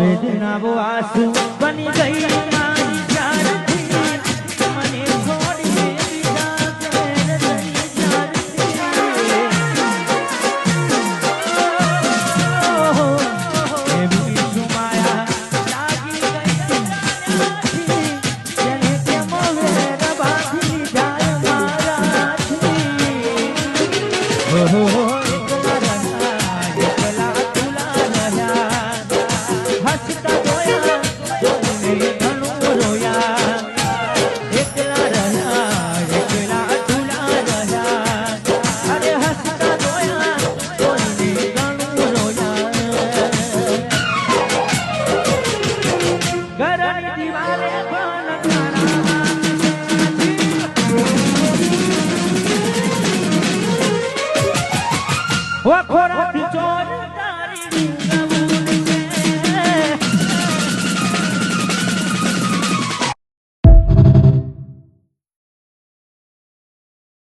વેદના વો આંસુ બની ગઈ મારી જાનથી મને છોડી બીજા ચેન રહી જાનથી એવી સુમાયા લાગી ગઈ જેને કે મોહે રબાથી જાય મારાથી ખોરાથી ચોર